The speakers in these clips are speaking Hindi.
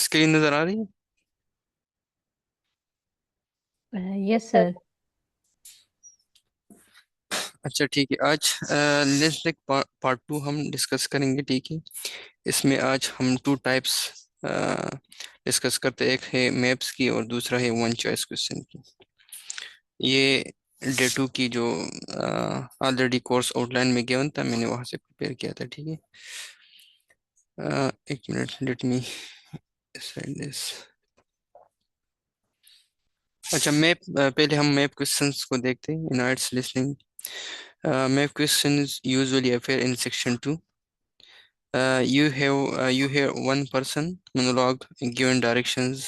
स्क्रीन नजर आ रही है? Yes sir. अच्छा ठीक है। आज लेट्स लाइक पार्ट टू हम डिस्कस करेंगे, ठीक है। इसमें आज हम टू टाइप्स डिस्कस करते हैं। एक है मैप्स की और दूसरा है वन चॉइस क्वेश्चन की। ये डे टू की जो ऑलरेडी कोर्स आउटलाइन में गिवन था, मैंने वहां से प्रिपेयर किया था, ठीक है। एक minute, let me send this. अच्छा, मैप पहले हम मैप क्वेश्चंस को देखते हैं in arts listening. Map questions usually appear in section two. You hear one person monologue given directions.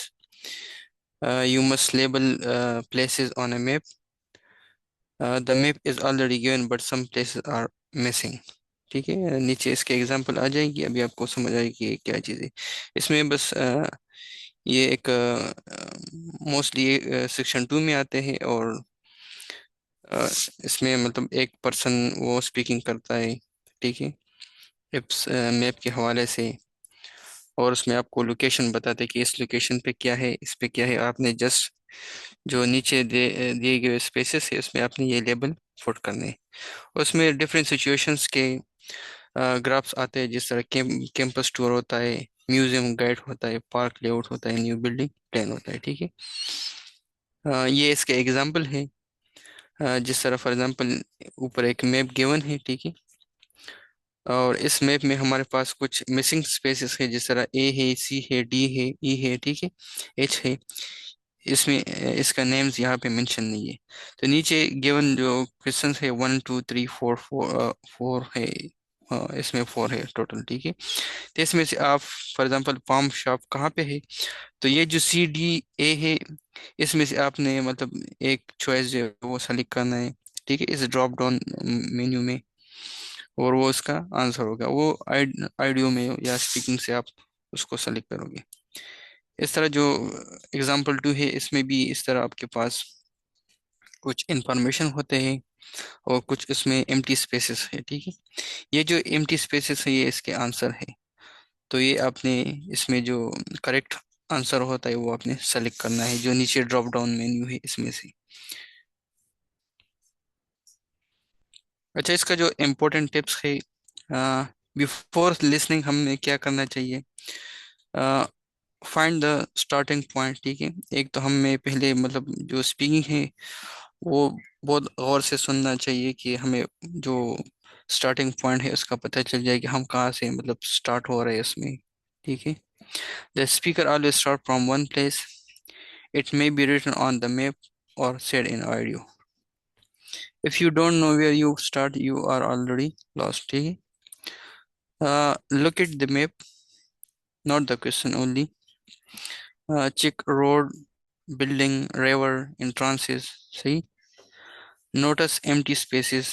You must label places on a map. The map is already given, but some places are missing. ठीक है, नीचे इसके एग्जांपल आ जाएगी, अभी आपको समझ आएगी कि ये क्या चीज़ है। इसमें बस ये एक मोस्टली सेक्शन टू में आते हैं, और अ, इसमें मतलब एक पर्सन वो स्पीकिंग करता है, ठीक है, इस मैप के हवाले से। और उसमें आपको लोकेशन बताते कि इस लोकेशन पे क्या है, इस पे क्या है। आपने जस्ट जो नीचे दिए गए स्पेसेस है उसमें आपने ये लेबल पुट करने हैं। उसमें डिफरेंट सिचुएशंस के ग्राफ्स आते हैं, जिस तरह कैंपस टूर होता है, म्यूजियम गाइड होता है, पार्क लेआउट होता है, न्यू बिल्डिंग प्लान होता है, ठीक है। ये इसके एग्जाम्पल है। जिस तरह फॉर एग्जांपल ऊपर एक मैप गिवन है, ठीक है, और इस मैप में हमारे पास कुछ मिसिंग स्पेसेस है, जिस तरह ए है, सी है, डी है, ई है, ठीक है, एच है। इसमें इसका नेम्स यहाँ पे मेंशन नहीं है। तो नीचे गिवन जो क्वेश्चन है, one two three four, four है। हाँ, इसमें फोर है टोटल, ठीक है। तो इसमें से आप फॉर एग्जांपल पाम शॉप कहाँ पे है, तो ये जो सी डी ए है, इसमें से आपने मतलब एक चॉइस जो है वो सेलेक्ट करना है, ठीक है, इस ड्रॉप डाउन मेन्यू में। और वो उसका आंसर होगा, वो आइडियो में या स्पीकिंग से आप उसको सेलेक्ट करोगे। इस तरह जो एग्जाम्पल टू है, इसमें भी इस तरह आपके पास कुछ इंफॉर्मेशन होते हैं और कुछ इसमें एम्प्टी स्पेसेस है, ठीक है। ये जो एम्प्टी स्पेसेस है ये इसके आंसर है। तो ये आपने इसमें जो करेक्ट आंसर होता है वो आपने सेलेक्ट करना है, जो नीचे ड्रॉप डाउन मेन्यू है इसमें से। अच्छा, इसका जो इम्पोर्टेंट टिप्स है, बिफोर लिसनिंग हमें क्या करना चाहिए। फाइंड द स्टार्टिंग पॉइंट, ठीक है। एक तो हमें पहले मतलब जो स्पीकिंग है वो बहुत गौर से सुनना चाहिए कि हमें जो स्टार्टिंग पॉइंट है उसका पता चल जाए कि हम कहाँ से मतलब स्टार्ट हो रहे हैं उसमें, ठीक है। The speaker always start from one place. It may be written on the map और said in audio. If you don't know where you start, you are already lost, ठीक है। Look at the map, not the question only. Check road, building, river, entrances. See, notice empty spaces.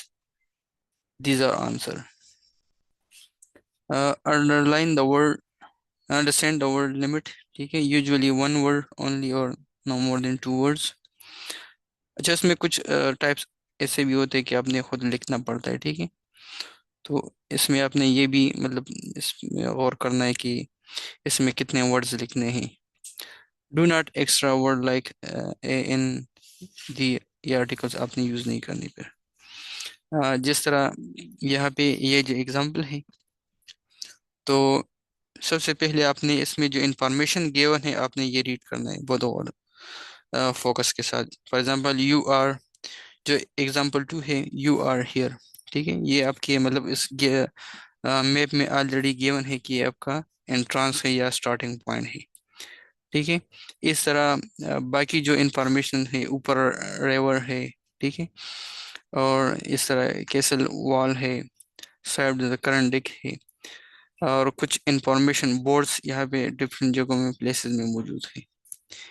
These are answer. Underline the word. Understand the word limit. ठीक है, usually one word only or no more than two words. अच्छा, इसमें कुछ टाइप्स ऐसे भी होते हैं कि आपने खुद लिखना पड़ता है, ठीक है। तो इसमें आपने ये भी मतलब इसमें गौर करना है कि इसमें कितने वर्ड्स लिखने हैं। Do not extra word like a in the, ये आर्टिकल्स आपने यूज नहीं करनी पे। जिस तरह यहाँ पे ये जो एग्जांपल है, तो सबसे पहले आपने इसमें जो इंफॉर्मेशन गिवन है आपने ये रीड करना है बहुत और फोकस के साथ। फॉर एग्जांपल यू आर, जो एग्जांपल टू है, यू आर हियर, ठीक है। ये आपके मतलब इस मैप में ऑलरेडी गिवन है कि ये आपका एंट्रेंस है या स्टार्टिंग पॉइंट है, ठीक है। इस तरह बाकी जो इंफॉर्मेशन है, ऊपर रिवर है, ठीक है, और इस तरह कैसल वॉल है, साइड द करंट डिक है, और कुछ इंफॉर्मेशन बोर्ड्स यहाँ पे डिफरेंट जगहों में प्लेसेस में मौजूद है।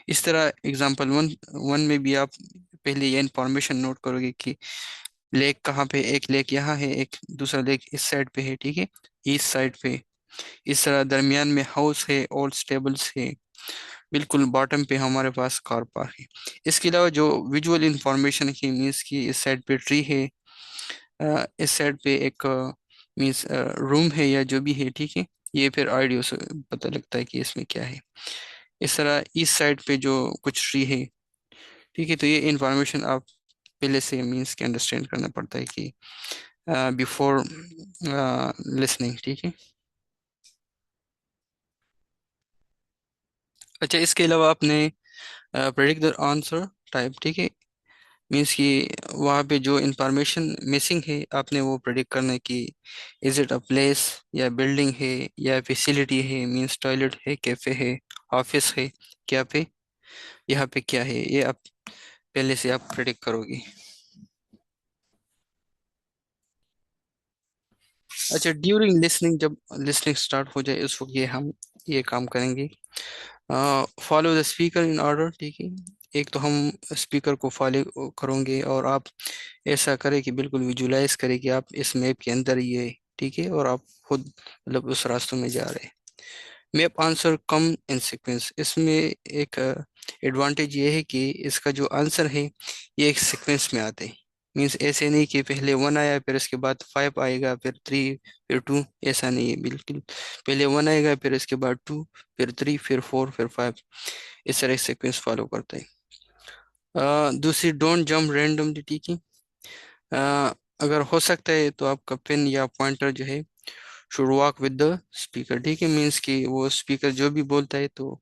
इस तरह एग्जांपल वन वन में भी आप पहले ये इंफॉर्मेशन नोट करोगे कि लेक कहाँ पे, एक लेक यहाँ है, एक दूसरा लेक इस साइड पे है, ठीक है, ईस्ट साइड पे। इस तरह दरमियान में हाउस है, ओल्ड स्टेबल्स है, बिल्कुल बॉटम पे हमारे पास कार पार्क है। इसके अलावा जो विजुअल इंफॉर्मेशन की मीन्स की इस साइड पे ट्री है, इस साइड पे एक मीन्स रूम है या जो भी है, ठीक है। ये फिर आइडियो से पता लगता है कि इसमें क्या है। इस तरह ईस्ट साइड पे जो कुछ ट्री है, ठीक है, तो ये इंफॉर्मेशन आप पहले से मीन्स के अंडरस्टैंड करना पड़ता है कि बिफोर लिसनिंग, ठीक है। अच्छा, इसके अलावा आपने प्रेडिक्ट द आंसर टाइप, ठीक है, मीन्स कि वहाँ पे जो इंफॉर्मेशन मिसिंग है आपने वो प्रेडिक्ट करना है कि इज इट अ प्लेस या बिल्डिंग है या फैसिलिटी है, मीन्स टॉयलेट है, कैफे है, ऑफिस है, क्या पे यहाँ पे क्या है, ये आप पहले से आप प्रेडिक्ट करोगे। अच्छा, ड्यूरिंग लिसनिंग, जब लिसनिंग स्टार्ट हो जाए उस वक्त ये हम ये काम करेंगे। Follow the speaker in order, ठीक है। एक तो हम स्पीकर को फॉलो करोगे और आप ऐसा करें कि बिल्कुल विजुलाइज करें कि आप इस मैप के अंदर ही है, ठीक है, और आप खुद मतलब उस रास्तों में जा रहे हैं। मैप आंसर कम इन सीक्वेंस, इसमें एक एडवांटेज ये है कि इसका जो आंसर है ये एक सीक्वेंस में आते हैं। मीन्स ऐसे नहीं कि पहले वन आया फिर उसके बाद फाइव आएगा फिर थ्री फिर टू, ऐसा नहीं है बिल्कुल। पहले वन आएगा फिर इसके बाद टू फिर थ्री फिर फोर फिर फाइव, इस तरह सीक्वेंस फॉलो करते हैं। दूसरी, डोंट जंप रैंडमली, ठीक है। अ, अगर हो सकता है तो आपका पेन या पॉइंटर जो है should walk with the speaker, ठीक है, मीन्स कि वो स्पीकर जो भी बोलता है तो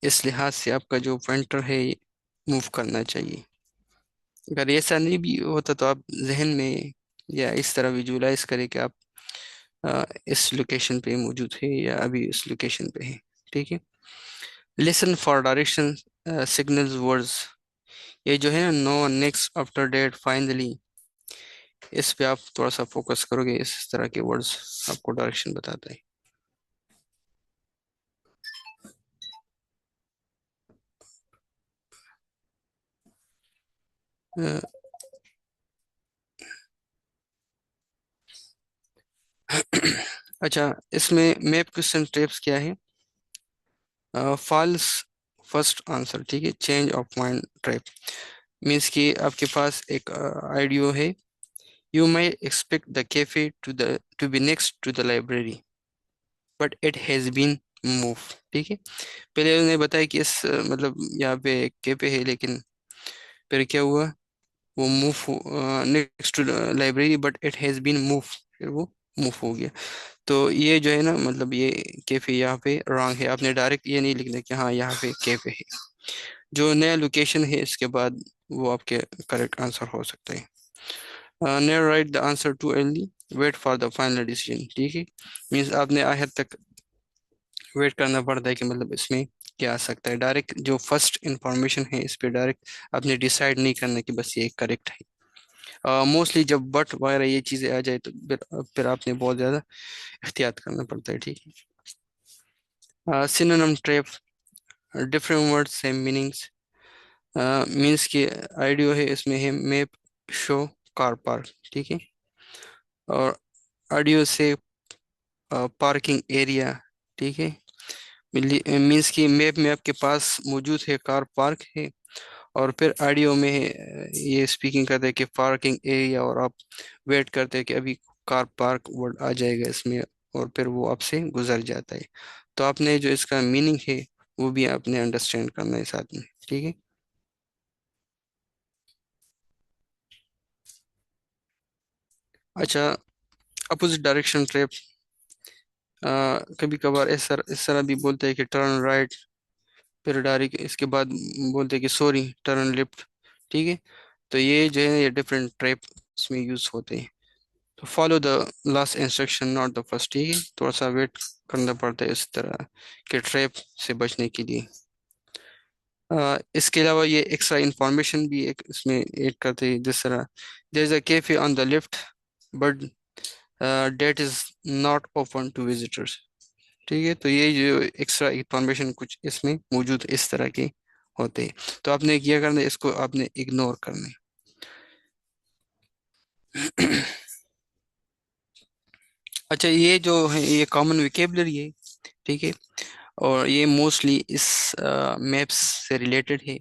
इस लिहाज से आपका जो पॉइंटर है मूव करना चाहिए। अगर ऐसा नहीं भी होता तो आप जहन में या इस तरह विजुलाइज करें कि आप इस लोकेशन पे मौजूद है या अभी इस लोकेशन पे है, ठीक है। Listen for direction signals words, ये जो है ना, no, next, after that, finally, इस पे आप थोड़ा सा फोकस करोगे, इस तरह के वर्ड्स आपको डायरेक्शन बताते हैं। अच्छा, इसमें मैप क्वेश्चन टिप्स क्या है? फॉल्स फर्स्ट आंसर, ठीक है, change of mind trap, means कि आपके पास एक आइडियो है, you may expect the cafe to be next to the library but it has been moved, ठीक है। पहले उन्होंने बताया कि इस मतलब यहाँ पे कैफे है लेकिन फिर क्या हुआ, वो move next to library but it has been move, फिर वो मूव हो गया। तो ये जो है ना, मतलब ये कैफे यहाँ पे रॉन्ग है, आपने डायरेक्ट ये नहीं लिखना कि हाँ यहाँ पे कैफे है। जो नया लोकेशन है इसके बाद वो आपके करेक्ट आंसर हो सकता है। Never write the answer too early, wait for the final decision, ठीक है, मीन्स आपने आखिर तक वेट करना पड़ता है कि मतलब इसमें क्या आ सकता है। डायरेक्ट जो फर्स्ट इंफॉर्मेशन है इस पे डायरेक्ट आपने डिसाइड नहीं करना कि बस ये करेक्ट है। मोस्टली जब बट वगैरह ये चीज़ें आ जाए तो फिर आपने बहुत ज़्यादा एहतियात करना पड़ता है, ठीक है। Synonym trap, different words same meanings, means की आइडियो है इसमें है मैप, शो, कार पार्क, ठीक है, और ऑडियो से पार्किंग एरिया, ठीक है, मीन्स की मैप में आपके पास मौजूद है कार पार्क है, और फिर ऑडियो में है ये स्पीकिंग करते हैं कि पार्किंग एरिया, और आप वेट करते हैं कि अभी कार पार्क वर्ड आ जाएगा इसमें, और फिर वो आपसे गुजर जाता है। तो आपने जो इसका मीनिंग है वो भी आपने अंडरस्टैंड करना है साथ में, ठीक है। अच्छा, अपोजिट डायरेक्शन ट्रैप, कभी कभार इस तरह भी बोलते हैं कि टर्न राइट, फिर डायरेक्ट इसके बाद बोलते हैं कि सॉरी टर्न लेफ्ट, ठीक है। तो ये जो है ये डिफरेंट ट्रैप में यूज होते हैं। तो follow the last instruction not the first, ठीक है, थोड़ा सा वेट करना पड़ता है इस तरह के ट्रैप से बचने के लिए। इसके अलावा ये एक्स्ट्रा इंफॉर्मेशन भी एक इसमें ऐड करते हैं, जिस तरह there is a cafe on the left but that is not open to visitors, ठीक है। तो ये जो एक्स्ट्रा इंफॉर्मेशन कुछ इसमें मौजूद इस तरह के होते हैं, तो आपने क्या करना है, इसको आपने इग्नोर करना है। अच्छा, ये जो है ये कॉमन विकेबलरी है, ठीक है, और ये मोस्टली इस मैप्स से रिलेटेड है,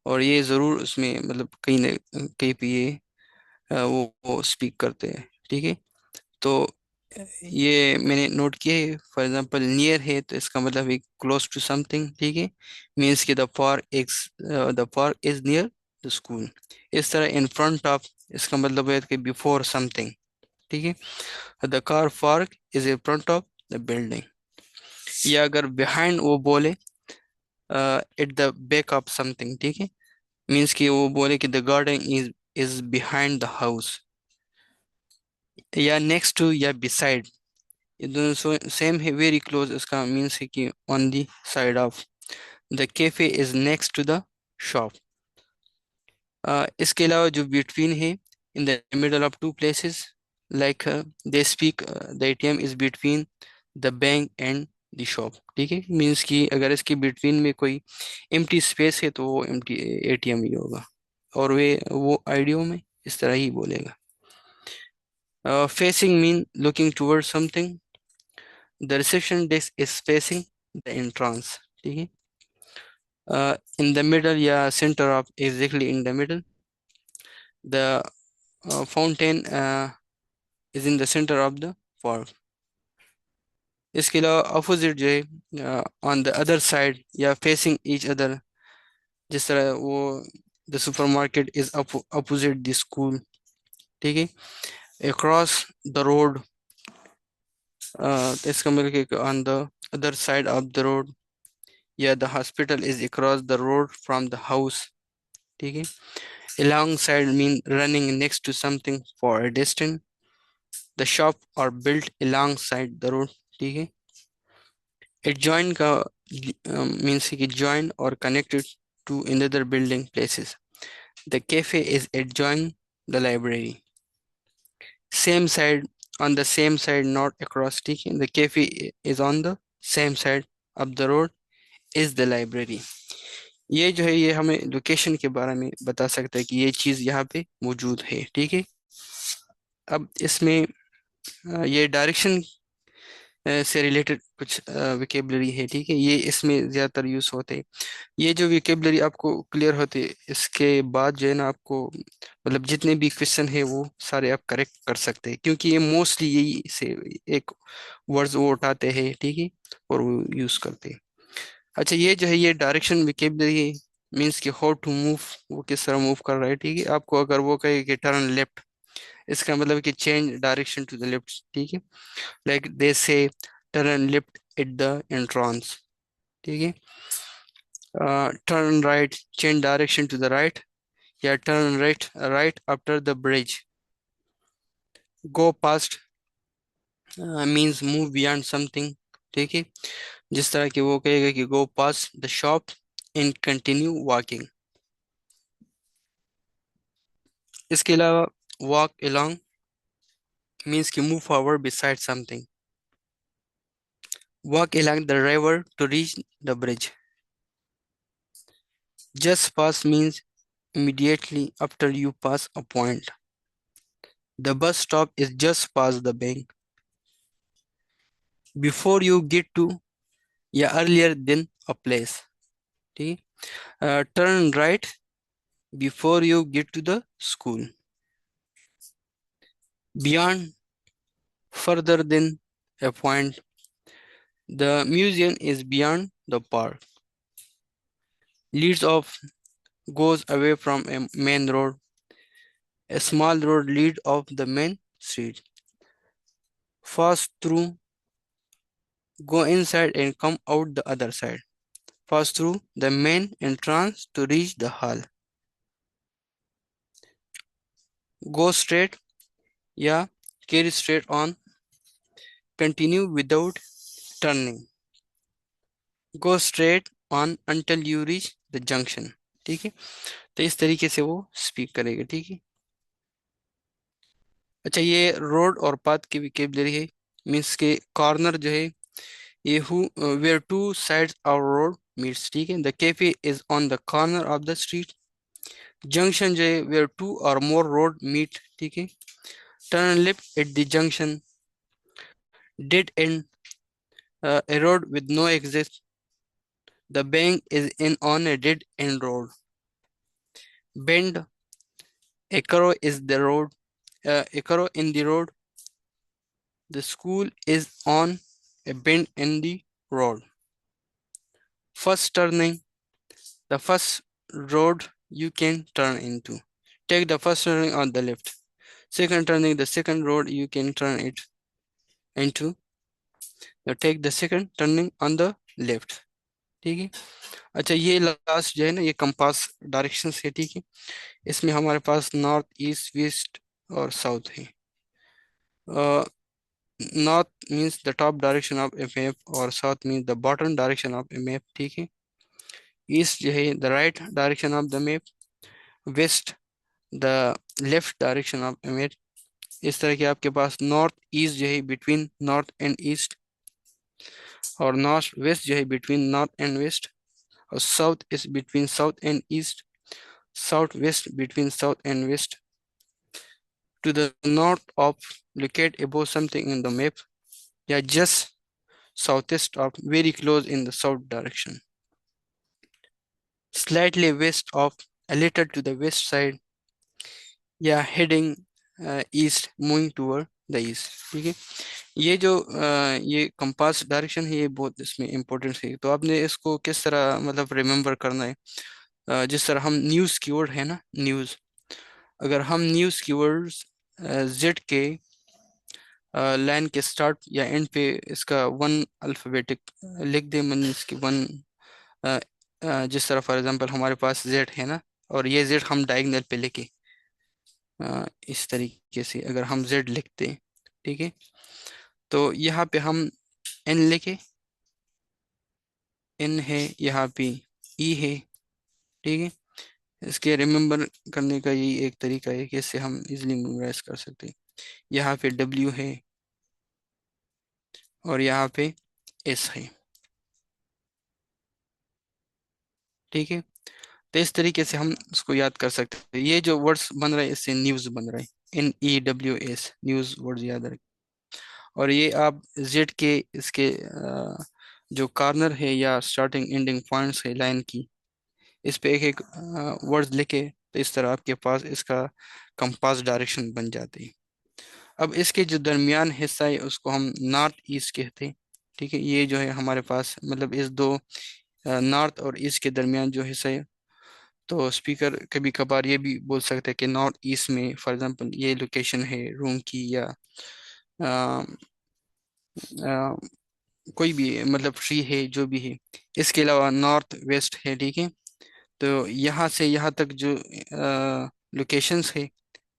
और ये ज़रूर उसमें मतलब कहीं न कहीं पे ये वो स्पीक करते हैं, ठीक है। तो ये मैंने नोट किया है। फॉर एग्जांपल नियर है तो इसका मतलब है क्लोज टू समथिंग, ठीक है। मीन्स कि the park is near the school. इस तरह इन फ्रंट ऑफ, इसका मतलब है कि बिफोर समथिंग, ठीक है। The car park is in front of the building. या अगर बिहाइंड वो बोले at the back of something, ठीक है। मीन्स कि वो बोले कि the garden is behind the house. या नेक्स्ट टू या बिसाइड, ये दोनों सेम है, वेरी क्लोज, इसका मीन्स है कि on the side of. The cafe is next to the shop. इसके अलावा जो बिटवीन है, in the middle of two places, like they speak the ATM is between the bank and the shop, ठीक है। मीन्स कि अगर इसके बिटवीन में कोई एम्प्टी स्पेस है तो वो एम्प्टी एटीएम ही होगा। और वे वो आइडियो में इस तरह ही बोलेगा। Facing mean looking toward something. The reception desk is facing the entrance, ठीक है। इन द मिडल या centre of, exactly in the middle. The fountain is in the centre of the park. इसके अलावा अपोजिट जो है, ऑन द अदर साइड या फेसिंग ईच अदर, जिस तरह वो the supermarket is opposite the school, ठीक है। अक्रॉस द रोड, तो इसका मतलब कि on the other side of the road. या the hospital is across the road from the house, ठीक है। Alongside mean running next to something for a distance. The shop are built alongside the road, ठीक है। Adjoin का means कि join or connected to another building places. The cafe is adjoining the library. Same side, on the same side, not across, ठीक है। The cafe is on the same side of the road is the library. ये जो है ये हमें लोकेशन के बारे में बता सकता है कि ये चीज़ यहाँ पे मौजूद है, ठीक है। अब इसमें ये डायरेक्शन से रिलेटेड कुछ विकेबलरी है, ठीक है। ये इसमें ज़्यादातर यूज़ होते हैं। ये जो विकेबलरी आपको क्लियर होती है, इसके बाद जो है ना आपको मतलब जितने भी क्वेश्चन है वो सारे आप करेक्ट कर सकते हैं, क्योंकि ये मोस्टली यही से एक वर्ड्स वो उठाते हैं, ठीक है, और वो यूज़ करते हैं। अच्छा, ये जो है ये डायरेक्शन विकेबलरी है। मीन्स कि हाउ टू मूव, वो किस तरह मूव कर रहा है, ठीक है। आपको अगर वो कहे कि टर्न लेफ्ट, इसका मतलब कि change direction to the left, ठीक है। Like they say turn left at the entrance, ठीक है। Turn right, change direction to the right. या turn right, right after the bridge. Go past means move beyond something, ठीक है। जिस तरह कि वो कहेगा कि go pass the shop and continue walking. इसके अलावा वॉक along मीन्स कि मूव फॉरवर्ड beside समथिंग। Walk along the river to reach the bridge. Just pass means immediately after you pass a point. The bus stop is just past the bank. Before you get to, या earlier than a place, ठीक है। Turn right before you get to the school. Beyond, further than a point. The museum is beyond the park. Leads off, goes away from a main road. A small road lead off the main street. Pass through, go inside and come out the other side. Pass through the main entrance to reach the hall. Go straight, yeah, carry straight on. Continue without turning. Go straight on until you reach the junction, ठीक है। तो इस तरीके से वो स्पीक करेगा, ठीक है। अच्छा, ये रोड और पाथ की विकेबलरी है। मीन्स के कॉर्नर जो है ये who where two sides of road meets, ठीक है। The cafe is on the corner of the street. Junction जो है वेयर टू और मोर रोड मीट, ठीक है। Turn left at the junction. Dead and, a road with no exit. The bank is in on a dead end road. Bend, a curve is the road, a curve in the road. The school is on a bend in the road. First turning, the first road you can turn into. Take the first turning on the left. Second turning, the second road you can turn it into. Now take the second turning on the left. ठीक है। अच्छा, ये लास्ट जो है ना, ये कंपास डायरेक्शंस है, ठीक है। इसमें हमारे पास नॉर्थ, ईस्ट, वेस्ट और साउथ है। North means the top direction of a map और south means the bottom direction of a map, ठीक है। ईस्ट जो है the right direction of the map, west the left direction of a map. इस तरह के आपके पास नॉर्थ ईस्ट जो है बिटवीन नॉर्थ एंड ईस्ट, और नॉर्थ वेस्ट जो है बिटवीन नॉर्थ एंड वेस्ट, और south is between south and east, south west between south and west. To the north of, locate above something in the map, yeah, just southeast of, very close in the south direction. Slightly west of, a little to the west side, या heading east, moving toward the east, ठीक है। ये जो ये कंपास डायरेक्शन है, ये बहुत इसमें इम्पोर्टेंट है। तो आपने इसको किस तरह मतलब रिमेम्बर करना है, जिस तरह हम न्यूज़ कीवर्ड है ना, न्यूज़, अगर हम न्यूज़ कीवर्ड्स जेड के लाइन के स्टार्ट या एंड पे इसका वन अल्फ़ाबेटिक लिख दें, मन इसकी वन, जिस तरह फॉर एग्जांपल हमारे पास जेड है ना, और ये जेड हम डायगोनल पे लेके इस तरीके से अगर हम जेड लिखते हैं, ठीक है, तो यहाँ पे हम एन लेके, एन है यहाँ पे, ई है, ठीक है। इसके रिमेम्बर करने का यही एक तरीका है कि इससे हम इजीली मेमोराइज कर सकते हैं। यहाँ पे डब्ल्यू है और यहाँ पे एस है, ठीक है। तो इस तरीके से हम उसको याद कर सकते हैं। ये जो वर्ड्स बन रहा है इससे न्यूज़ बन रहा है, NEWS, न्यूज़ वर्ड याद रखें। और ये आप जेड के इसके जो कॉर्नर है या स्टार्टिंग एंडिंग पॉइंट्स है लाइन की, इस पे एक एक वर्ड लिखे, तो इस तरह आपके पास इसका कंपास डायरेक्शन बन जाती है। अब इसके जो दरमियान हिस्सा है उसको हम नॉर्थ ईस्ट कहते हैं, ठीक है। ये जो है हमारे पास मतलब इस दो नॉर्थ और ईस्ट के दरमियान जो हिस्सा है, तो स्पीकर कभी कभार ये भी बोल सकते हैं कि नॉर्थ ईस्ट में फॉर एग्जांपल ये लोकेशन है रूम की, या अ, अ, कोई भी मतलब ट्री है जो भी है। इसके अलावा नॉर्थ वेस्ट है, ठीक है। तो यहाँ से यहाँ तक जो लोकेशंस है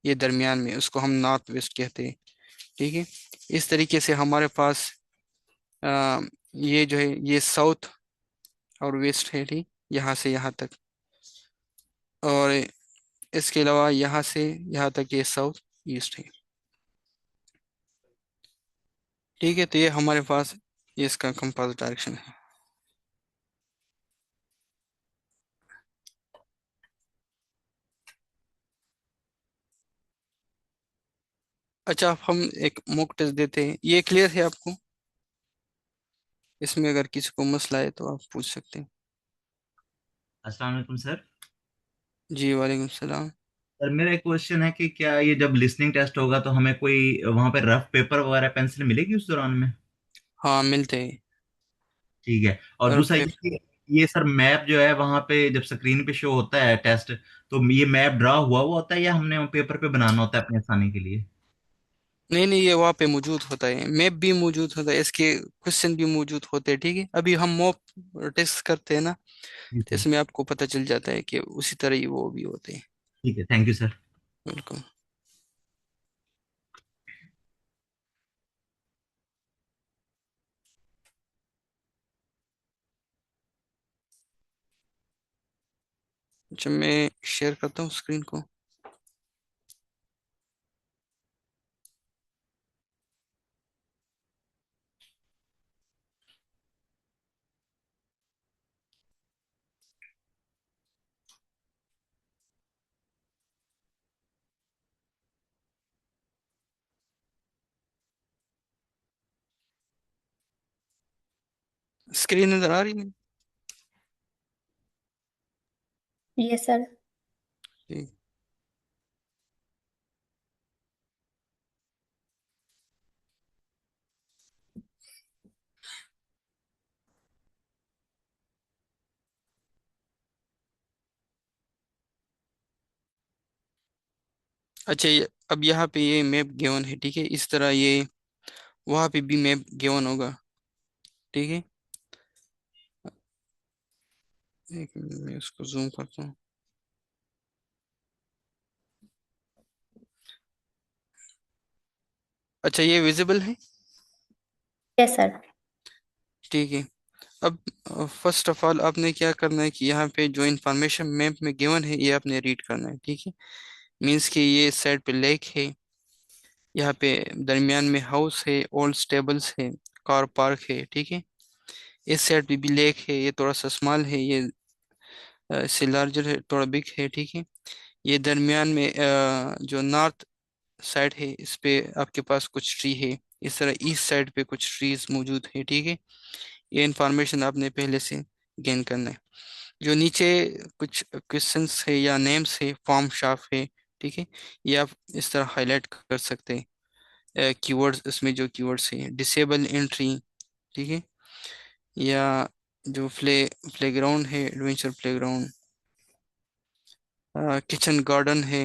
ये दरमियान में, उसको हम नॉर्थ वेस्ट कहते हैं, ठीक है। इस तरीके से हमारे पास अ, ये जो है ये साउथ और वेस्ट है, ठीक, यहाँ से यहाँ तक। और इसके अलावा यहाँ से यहाँ तक ये साउथ ईस्ट है, ठीक है। तो ये हमारे पास ये इसका कंपास डायरेक्शन है। अच्छा, अब हम एक मॉक टेस्ट देते हैं, ये क्लियर है आपको? इसमें अगर किसी को मसला है तो आप पूछ सकते हैं। अस्सलाम वालेकुम सर। जी वालेकुम सलाम। सर मेरा एक क्वेश्चन है कि क्या ये जब लिसनिंग टेस्ट होगा तो हमें कोई वहां पे रफ पेपर वगैरह पेंसिल मिलेगी उस दौरान में? हाँ मिलते हैं। ठीक है। और और दूसरा ये कि ये सर मैप जो है वहां पे जब स्क्रीन पे शो होता है टेस्ट, तो ये मैप ड्रा हुआ हुआ होता है या हमने पेपर पे बनाना होता है अपने आसानी के लिए? नहीं नहीं, ये वहाँ पे मौजूद होता है, मैप भी मौजूद होता है, इसके क्वेश्चन भी मौजूद होते हैं, ठीक है। अभी हम मॉक टेस्ट करते हैं ना, जी तो सर। इसमें आपको पता चल जाता है कि उसी तरह ही वो भी होते हैं। ठीक है, थैंक यू सर। बिल्कुल। अच्छा, मैं शेयर करता हूँ स्क्रीन को। स्क्रीन नजर आ रही है? Yes sir. ठीक। अच्छा, अब यहाँ पे ये मैप गिवन है, ठीक है। इस तरह ये वहाँ पे भी मैप गिवन होगा, ठीक है। एक मिनट मैं उसको जूम करता हूँ। अच्छा, ये विजिबल है, यस सर। ठीक है। अब फर्स्ट ऑफ ऑल आपने क्या करना है कि यहाँ पे जो इंफॉर्मेशन मैप में गिवन है ये आपने रीड करना है, ठीक है। मीन्स कि ये साइड पे लेक है, यहाँ पे दरमियान में हाउस है, ओल्ड स्टेबल्स है, कार पार्क है, ठीक है। इस साइड पे भी लेक है, ये थोड़ा सा स्मॉल है, ये इससे लार्जर है, थोड़ा बिग है, ठीक है। ये दरमियान में जो नॉर्थ साइड है, इस पे आपके पास कुछ ट्री है। इस तरह ईस्ट साइड पे कुछ ट्रीज मौजूद है, ठीक है। ये इंफॉर्मेशन आपने पहले से गेन करना है। जो नीचे कुछ क्वेश्चंस है या नेम्स है, फॉर्म शाफ है, ठीक है। ये आप इस तरह हाईलाइट कर सकते हैं। कीवर्ड्स, इसमें जो कीवर्ड्स है, डिसेबल एंट्री, ठीक है। या जो प्लेग्राउंड है, एडवेंचर प्लेग्राउंड, किचन गार्डन है,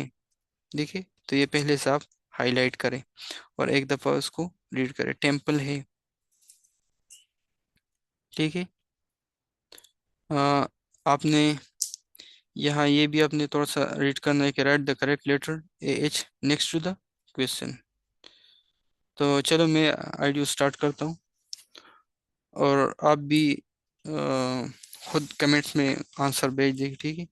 देखिए। तो ये पहले से आप हाईलाइट करें और एक दफ़ा उसको रीड करें। टेम्पल है, ठीक है। आपने यहाँ ये भी आपने थोड़ा सा रीड करना है कि write the correct letter A H next to the question. तो चलो मैं आइडियो स्टार्ट करता हूँ और आप भी खुद कमेंट्स में आंसर भेज दीजिए, ठीक है।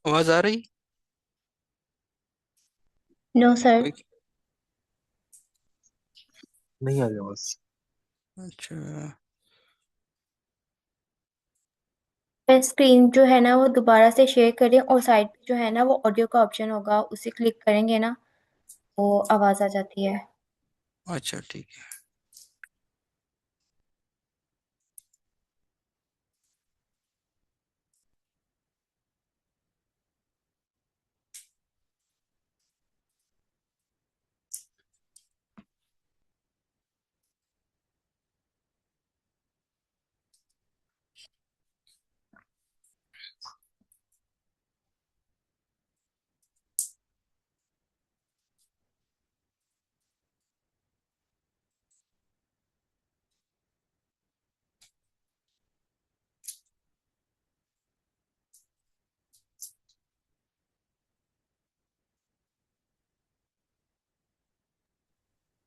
आवाज़ आ रही? No sir. कोई? नहीं आ रही बस। अच्छा, स्क्रीन जो है ना वो दोबारा से शेयर करें और साइड पे जो है ना वो ऑडियो का ऑप्शन होगा, उसे क्लिक करेंगे ना वो आवाज आ जाती है। अच्छा, ठीक है।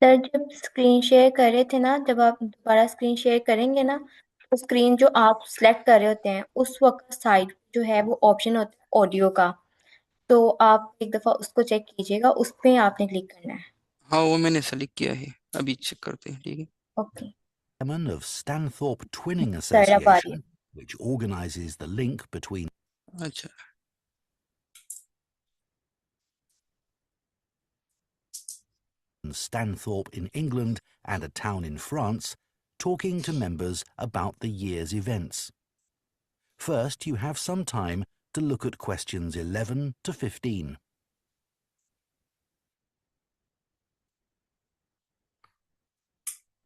सर जब स्क्रीन शेयर कर रहे थे ना, जब आप दोबारा स्क्रीन शेयर करेंगे ना, तो स्क्रीन जो आप सिलेक्ट कर रहे होते हैं उस वक्त साइड जो है वो ऑप्शन होता है ऑडियो का। तो आप एक दफा उसको चेक कीजिएगा, उस पे आपने क्लिक करना है। हाँ, वो मैंने सेलेक्ट किया है, अभी चेक करते हैं, ठीक है। Okay Chairman of Stanthorpe Twinning sir, अब आ रही है। Association, which organises the link between अच्छा, Stanthorpe in England and a town in France, talking to members about the year's events. First, you have some time to look at questions 11 to 15.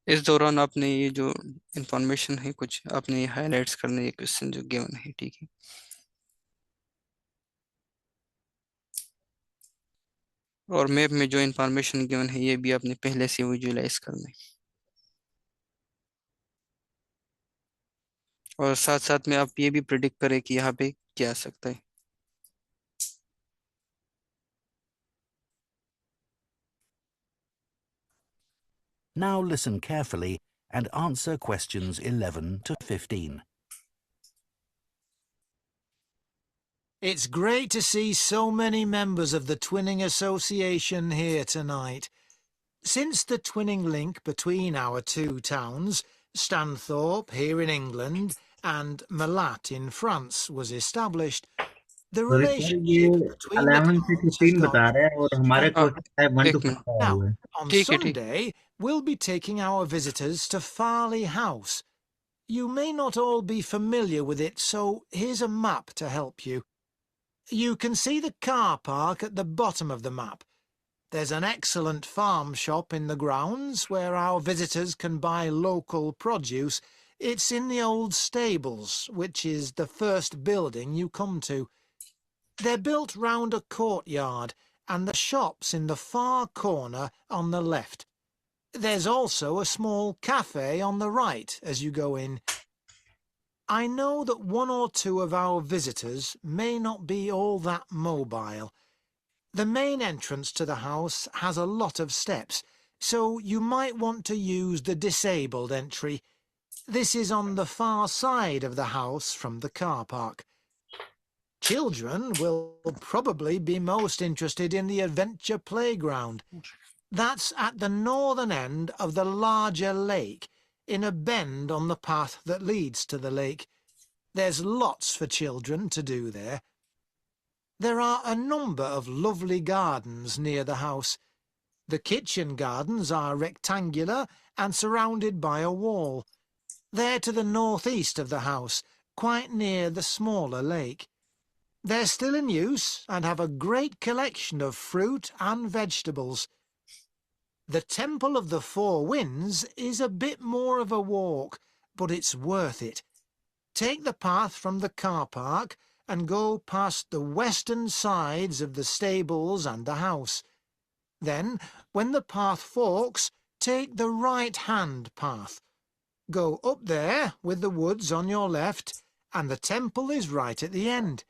इस दौरान आपने ये जो इंफॉर्मेशन है कुछ आपने हाइलाइट्स करने, ये क्वेश्चन जो गिवन है, ठीक है। और मैप में जो इंफॉर्मेशन गिवन है ये भी आपने पहले से विजुअलाइज करना है। और साथ साथ में आप ये भी प्रिडिक्ट करें कि यहाँ पे क्या आ सकता है। Now listen carefully and answer questions 11 to 15. It's great to see so many members of the Twinning Association here tonight. Since the twinning link between our two towns, Stanthorpe here in England and Malat in France, was established, the sorry sir, ये relationship between the 11 से towns has 15 बता got रहे हैं और हमारे हाँ, क्वेश्चन है 1 एक to मिनट, 15 आए Now, हुए हैं। on ठीक है, ठीक। Sunday, we'll be taking our visitors to Farley House. You may not all be familiar with it, so here's a map to help you. You can see the car park at the bottom of the map. There's an excellent farm shop in the grounds where our visitors can buy local produce It's in the old stables, which is the first building you come to. They're built round a courtyard, and the shop's in the far corner on the left. There's also a small cafe on the right as you go in. I know that one or two of our visitors may not be all that mobile. The main entrance to the house has a lot of steps, so you might want to use the disabled entry. This is on the far side of the house from the car park. Children will probably be most interested in the adventure playground. That's at the northern end of the larger lake, in a bend on the path that leads to the lake. There's lots for children to do there. There are a number of lovely gardens near the house. The kitchen gardens are rectangular and surrounded by a wall. They're to the northeast of the house, quite near the smaller lake. They're still in use and have a great collection of fruit and vegetables. The Temple of the Four Winds is a bit more of a walk, but it's worth it. Take the path from the car park and go past the western sides of the stables and the house. Then, when the path forks, take the right-hand path. Go up there with the woods on your left, and the temple is right at the end.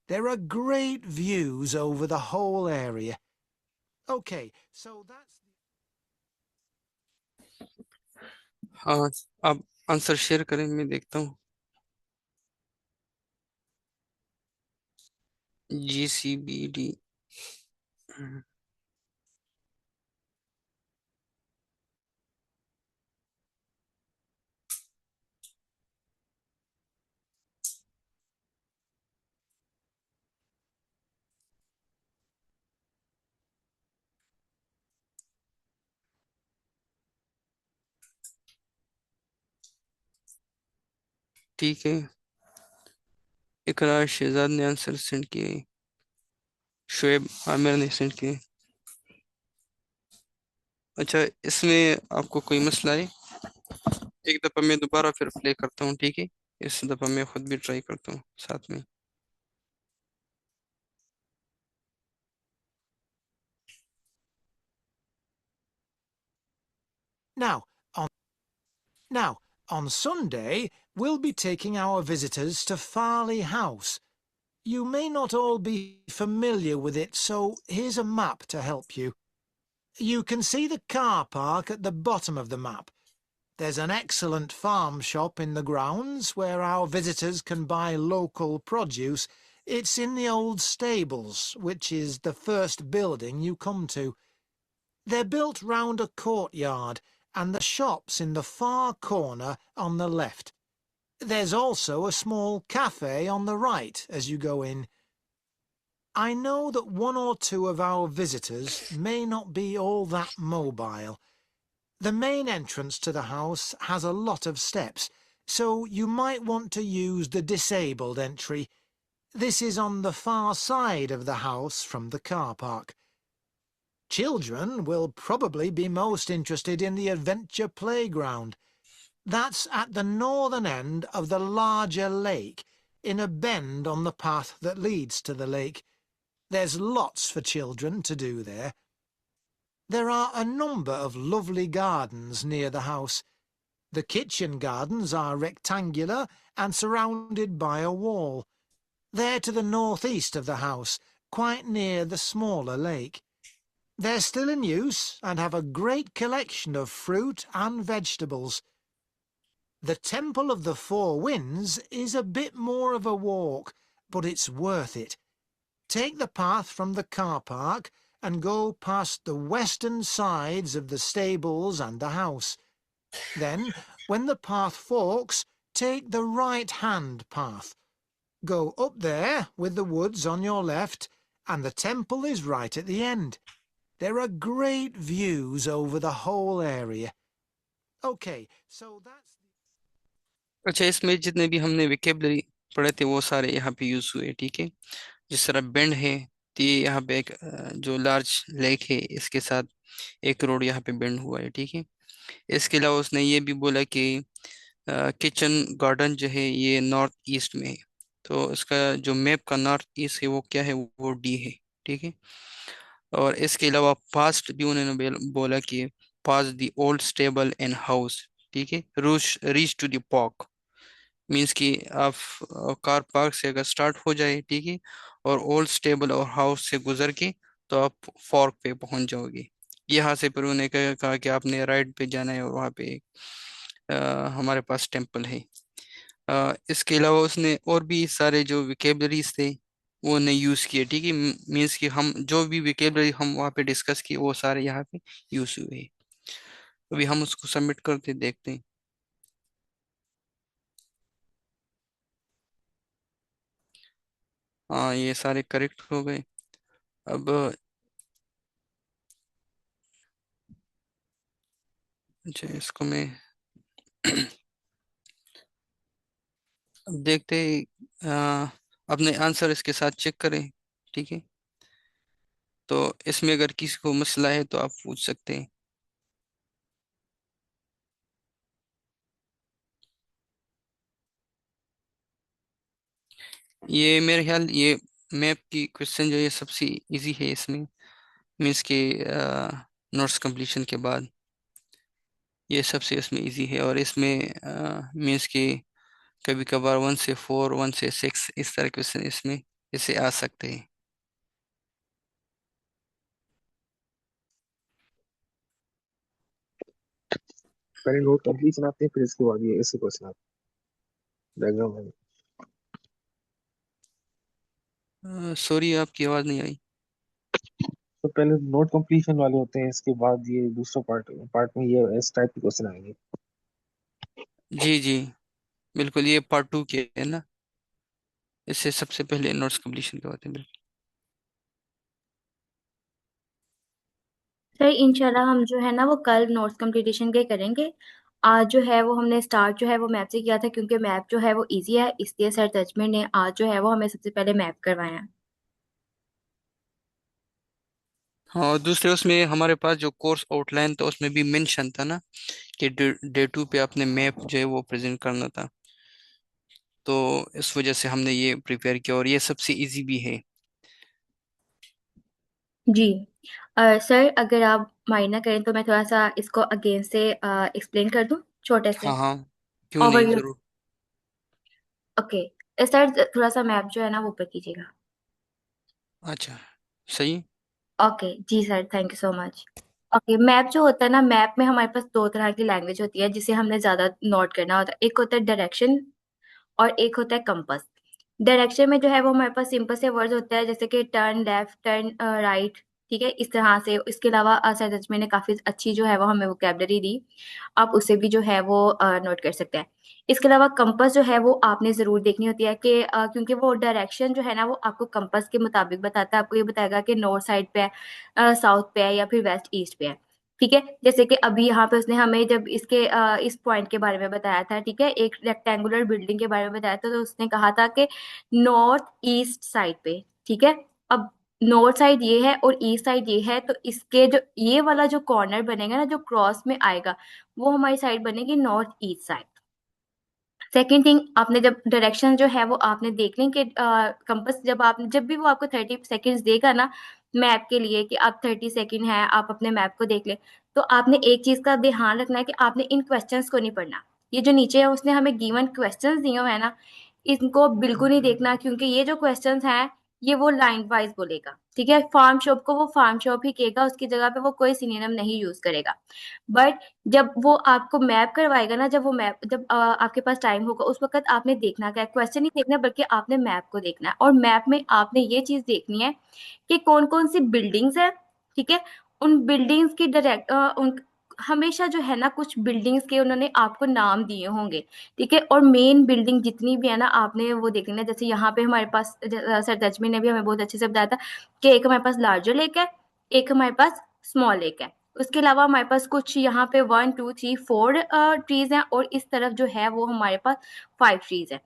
There are great views over the whole area. Okay, so that's... हाँ, आप आंसर शेयर करें, मैं देखता हूँ। GCBD ठीक है। इकरार शहजाद ने आंसर सेंड किए, शुएब आमिर ने सेंड किए। अच्छा, इसमें आपको कोई मसला है? एक दफ़ा मैं दोबारा फिर प्ले करता हूँ, ठीक है? इस दफ़ा मैं खुद भी ट्राई करता हूँ साथ में। Now, on Sunday, we'll be taking our visitors to Farley House. You may not all be familiar with it, so here's a map to help you. You can see the car park at the bottom of the map. There's an excellent farm shop in the grounds where our visitors can buy local produce. It's in the old stables, which is the first building you come to. They're built round a courtyard, and the shop's in the far corner on the left. There's also a small cafe on the right as you go in. I know that one or two of our visitors may not be all that mobile. The main entrance to the house has a lot of steps, so you might want to use the disabled entry. This is on the far side of the house from the car park. Children will probably be most interested in the adventure playground. That's at the northern end of the larger lake, in a bend on the path that leads to the lake. There's lots for children to do there. There are a number of lovely gardens near the house. The kitchen gardens are rectangular and surrounded by a wall. They're to the northeast of the house, quite near the smaller lake. They're still in use and have a great collection of fruit and vegetables. The Temple of the Four Winds is a bit more of a walk, but it's worth it. Take the path from the car park and go past the western sides of the stables and the house. Then, when the path forks, take the right-hand path. Go up there with the woods on your left, and the temple is right at the end. There are great views over the whole area. Okay, so that's... अच्छा, इसमें जितने भी हमने विकेबलरी पढ़े थे वो सारे यहाँ पे यूज हुए, ठीक है? जिस तरह बेंड है, तो ये यहाँ पे एक जो लार्ज लेक है, इसके साथ एक रोड यहाँ पे बेंड हुआ है, ठीक है? इसके अलावा उसने ये भी बोला कि किचन गार्डन जो है ये नॉर्थ ईस्ट में है, तो इसका जो मैप का नॉर्थ ईस्ट है वो क्या है, वो डी है। ठीक है। और इसके अलावा पास्ट भी उन्होंने बोला कि pass the old stable and house. ठीक है। Reach to the park means कि आप कार पार्क से अगर स्टार्ट हो जाए, ठीक है, और ओल्ड स्टेबल और हाउस से गुजर के तो आप फॉर्क पे पहुंच जाओगे। यहाँ से फिर उन्होंने कहा कि आपने राइट पे जाना है और वहाँ पे हमारे पास टेम्पल है। इसके अलावा उसने और भी सारे जो विकेबलरीज थे वो ने यूज़ किए। ठीक है। मीन्स कि हम जो भी विकेबलरी हम वहाँ पे डिस्कस किए वो सारे यहाँ पे यूज़ हुए हैं। अभी हम उसको सबमिट करते देखते हैं। हाँ, ये सारे करेक्ट हो गए। अब अच्छा, इसको मैं अब देखते हैं, अपने आंसर इसके साथ चेक करें। ठीक है। तो इसमें अगर किसी को मसला है तो आप पूछ सकते हैं। ये मेरे ख्याल ये मैप की क्वेश्चन जो है सबसे इजी है इसमें, मीन्स के नोट्स कंप्लीशन के बाद ये सबसे इसमें इजी है। और इसमें मीन्स के कभी कभार 1 से 4, 1 से 6 इस तरह क्वेश्चन इसमें इसे आ सकते हैं। पहले नोट कंप्लीट आते हैं, फिर इसके बाद ये ऐसे क्वेश्चन आते हैं डायग्राम में। सॉरी, आपकी आवाज़ नहीं आई। तो पहले नोट कंप्लीशन वाले होते हैं, इसके बाद ये दूसरा पार्ट में ये इस टाइप के क्वेश्चन आएंगे। जी जी, बिल्कुल, ये पार्ट 2 के है ना, इससे सबसे पहले नोट्स कंप्लीशन के बातें बिल्कुल। सर इंशाल्लाह हम जो है ना वो कल नोट्स कंप्लीटेशन के करेंगे। आज जो है वो हमने स्टार्ट जो है वो मैप से किया था, क्योंकि मैप जो है वो इजी है, इसलिए सर तजमीर ने आज जो है वो हमें सबसे पहले मैप करवाया है। हाँ, और दूसरे उसमें हमारे पास जो कोर्स आउटलाइन था उसमें भी मेंशन था ना कि डे 2 पे अपने मैप जो है वो प्रेजेंट करना था, तो इस वजह से हमने ये प्रिपेयर किया और ये सबसे इजी भी है। जी। सर अगर आप माइंड ना करें तो मैं थोड़ा सा इसको अगेन से एक्सप्लेन कर दूं, छोटे से हाँ हाँ, क्यों नहीं, ओवरव्यू। जरूर। ओके सर, थोड़ा सा मैप जो है ना वो ऊपर कीजिएगा। अच्छा, सही। Okay ji sir, thank you so much. Okay, map जो होता है ना, मैप में हमारे पास दो तरह की लैंग्वेज होती है जिसे हमने ज्यादा नोट करना होता है। एक होता है डायरेक्शन और एक होता है कंपास। डायरेक्शन में जो है वो हमारे पास सिंपल से वर्ड्स होता है, जैसे कि टर्न लेफ्ट, टर्न राइट। ठीक है, इस तरह से। इसके अलावा सर जजमेंट ने काफी अच्छी जो है वो हमें वोकेबलरी दी, आप उसे भी जो है वो नोट कर सकते हैं। इसके अलावा कंपास जो है वो आपने जरूर देखनी होती है कि क्योंकि वो डायरेक्शन जो है ना वो आपको कंपास के मुताबिक बताता है। आपको ये बताएगा कि नॉर्थ साइड पे है, साउथ पे है, या फिर वेस्ट ईस्ट पे है। ठीक है, जैसे कि अभी यहाँ पे उसने हमें जब इसके इस पॉइंट के बारे में बताया था, ठीक है, एक रेक्टेंगुलर बिल्डिंग के बारे में बताया था, तो उसने कहा था कि नॉर्थ ईस्ट साइड पे। ठीक है, अब नॉर्थ साइड ये है और ईस्ट साइड ये है, तो इसके जो ये वाला जो कॉर्नर बनेगा ना जो क्रॉस में आएगा, वो हमारी साइड बनेगी north east side. Second thing, आपने जब डायरेक्शन जो है वो आपने देख लें कि कंपास जब भी वो आपको 30 सेकेंड्स देगा ना मैप के लिए कि आप 30 सेकेंड है, आप अपने मैप को देख लें, तो आपने एक चीज का ध्यान रखना है कि आपने इन क्वेश्चंस को नहीं पढ़ना। ये जो नीचे है उसने हमें गिवन क्वेश्चंस दिए हुए हैं ना, इनको बिल्कुल नहीं देखना, क्योंकि ये जो क्वेश्चंस हैं ये वो लाइन वाइज बोलेगा। ठीक है, फार्म शॉप को वो फार्म शॉप ही कहेगा, उसकी जगह पे वो कोई सिनोनिम नहीं यूज करेगा। बट जब वो आपको मैप करवाएगा ना, जब आपके पास टाइम होगा उस वक्त आपने देखना क्या है, क्वेश्चन नहीं देखना बल्कि आपने मैप को देखना है। और मैप में आपने ये चीज देखनी है कि कौन कौन सी बिल्डिंग्स है। ठीक है, उन बिल्डिंग्स की उन हमेशा जो है ना कुछ बिल्डिंग्स के उन्होंने आपको नाम दिए होंगे। ठीक है, और मेन बिल्डिंग जितनी भी है ना आपने वो देख लेना। जैसे यहाँ पे हमारे पास सर तजमी ने भी हमें बहुत अच्छे से बताया था कि एक हमारे पास लार्जर लेक है, एक हमारे पास स्मॉल लेक है। उसके अलावा हमारे पास कुछ यहाँ पे 1 2 3 4 ट्रीज हैं, और इस तरफ जो है वो हमारे पास 5 ट्रीज है,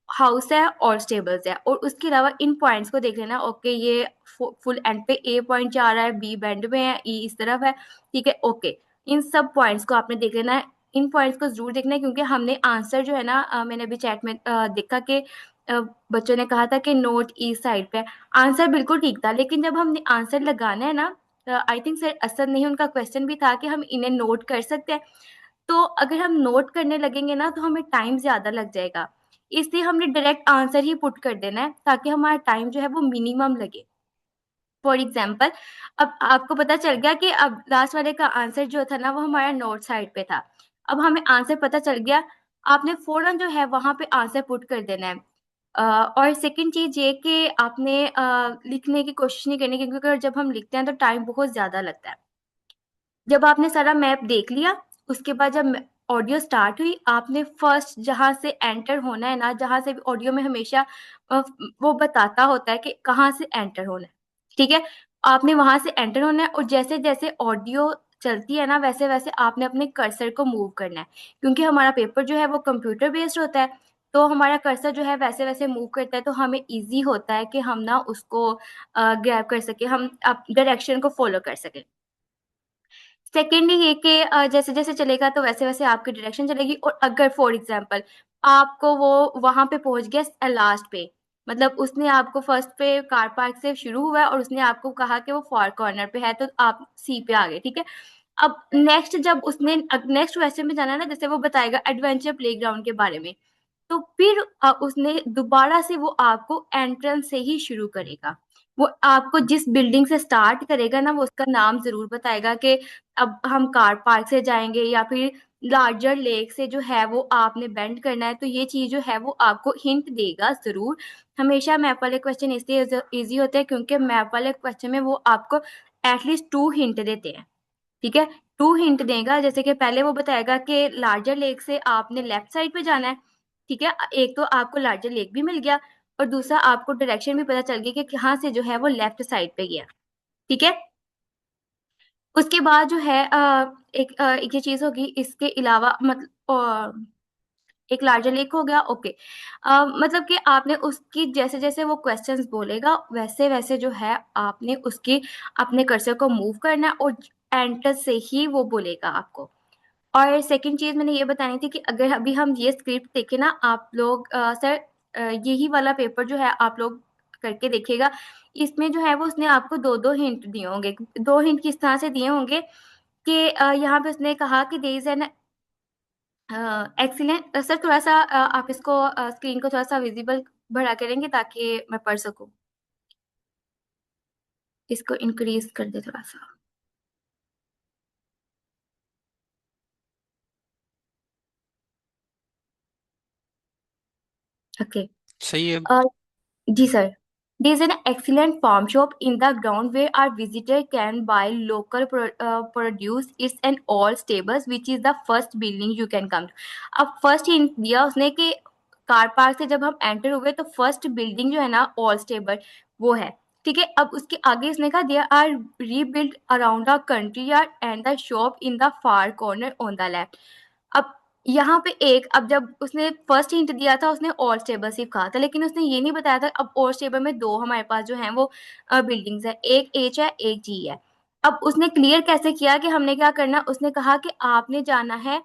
हाउस है और स्टेबल्स है। और उसके अलावा इन पॉइंट्स को देख लेना। ओके, ये फुल एंड पे ए पॉइंट जा रहा है, बी बेंड में है, ई इस तरफ है। ठीक है, ओके, इन सब पॉइंट्स को आपने देख लेना है। इन पॉइंट्स को जरूर देखना है, क्योंकि हमने आंसर जो है ना मैंने अभी चैट में देखा कि बच्चों ने कहा था कि नोट ईस्ट साइड पे। आंसर बिल्कुल ठीक था, लेकिन जब हमने आंसर लगाना है ना, आई थिंक सर असद नहीं, उनका क्वेश्चन भी था कि हम इन्हें नोट कर सकते हैं। तो अगर हम नोट करने लगेंगे ना तो हमें टाइम ज्यादा लग जाएगा, इसलिए हमने डायरेक्ट आंसर ही पुट कर देना है ताकि हमारा टाइम जो है वो मिनिमम लगे। फॉर एग्जाम्पल, अब आपको पता चल गया कि अब लास्ट वाले का आंसर जो था ना वो हमारा नॉर्थ साइड पे था। अब हमें आंसर पता चल गया, आपने फौरन जो है वहां पे आंसर पुट कर देना है। और सेकंड चीज ये कि आपने लिखने की कोशिश नहीं करनी, क्योंकि अगर जब हम लिखते हैं तो टाइम बहुत ज्यादा लगता है। जब आपने सारा मैप देख लिया, उसके बाद जब ऑडियो स्टार्ट हुई, आपने फर्स्ट जहां से एंटर होना है ना, जहां से ऑडियो में हमेशा वो बताता होता है कि कहाँ से एंटर होना है, ठीक है, आपने वहां से एंटर होना है। और जैसे जैसे ऑडियो चलती है ना, वैसे वैसे आपने अपने कर्सर को मूव करना है, क्योंकि हमारा पेपर जो है वो कंप्यूटर बेस्ड होता है, तो हमारा कर्सर जो है वैसे वैसे मूव करता है, तो हमें इजी होता है कि हम ना उसको ग्रैब कर सके, हम डायरेक्शन को फॉलो कर सके। सेकेंडली ये कि जैसे जैसे चलेगा तो वैसे वैसे आपकी डायरेक्शन चलेगी। और अगर फॉर एग्जांपल आपको वो वहां पे पहुंच गया लास्ट पे, मतलब उसने आपको फर्स्ट पे कार पार्क से शुरू हुआ है और उसने आपको कहा कि वो फार कॉर्नर पे है, तो आप सी पे आ गए, ठीक है। अब नेक्स्ट जब उसने नेक्स्ट वैसे में जाना है ना, जैसे वो बताएगा एडवेंचर प्लेग्राउंड के बारे में, तो फिर उसने दोबारा से वो आपको एंट्रेंस से ही शुरू करेगा। वो आपको जिस बिल्डिंग से स्टार्ट करेगा ना, वो उसका नाम जरूर बताएगा कि अब हम कार पार्क से जाएंगे या फिर लार्जर लेक से जो है वो आपने बेंड करना है। तो ये चीज जो है वो आपको हिंट देगा जरूर। हमेशा मैप वाले क्वेश्चन इसलिए इजी होते हैं क्योंकि मैप वाले क्वेश्चन में वो आपको एटलीस्ट 2 हिंट देते हैं, ठीक है। 2 हिंट देगा, जैसे कि पहले वो बताएगा कि लार्जर लेक से आपने लेफ्ट साइड पे जाना है, ठीक है। एक तो आपको लार्जर लेक भी मिल गया और दूसरा आपको डायरेक्शन भी पता चल गई कि कहाँ से जो है वो लेफ्ट साइड पे गया, ठीक है। उसके बाद जो है एक ये चीज होगी, इसके अलावा मतलब एक लार्जर लेक हो गया, ओके। मतलब कि आपने उसकी जैसे जैसे वो क्वेश्चंस बोलेगा वैसे वैसे जो है आपने उसकी अपने कर्सर को मूव करना है और एंटर से ही वो बोलेगा आपको। और सेकंड चीज मैंने ये बतानी थी कि अगर अभी हम ये स्क्रिप्ट देखें ना, आप लोग सर यही वाला पेपर जो है आप लोग करके देखिएगा। इसमें जो है वो उसने आपको 2-2 हिंट दिए होंगे। 2 हिंट किस तरह से दिए होंगे कि यहाँ पे उसने कहा कि there is an excellent. Sir थोड़ा सा आप इसको स्क्रीन को थोड़ा सा विजिबल बड़ा करेंगे ताकि मैं पढ़ सकूं। इसको इंक्रीज कर दे थोड़ा सा, ओके। सही है। जी sir. There is an excellent farm shop in the ground where our visitor can buy local produce. It's an all stables which is the first building you can come to. अब फर्स्ट हिंट दिया उसने कि कार पार्क से जब हम एंटर हुए तो फर्स्ट बिल्डिंग जो है ना ऑल स्टेबल वो है, ठीक है। अब उसके आगे इसने कहा there are rebuild around the country yard and the shop in the far corner on the left. अब यहाँ पे एक, अब जब उसने फर्स्ट हिंट दिया था उसने ऑल स्टेबल सिर्फ कहा था, लेकिन उसने ये नहीं बताया था अब ऑल स्टेबल में 2 हमारे पास जो हैं वो बिल्डिंग्स है, एक एच है एक जी है। अब उसने क्लियर कैसे किया कि हमने क्या करना, उसने कहा कि आपने जाना है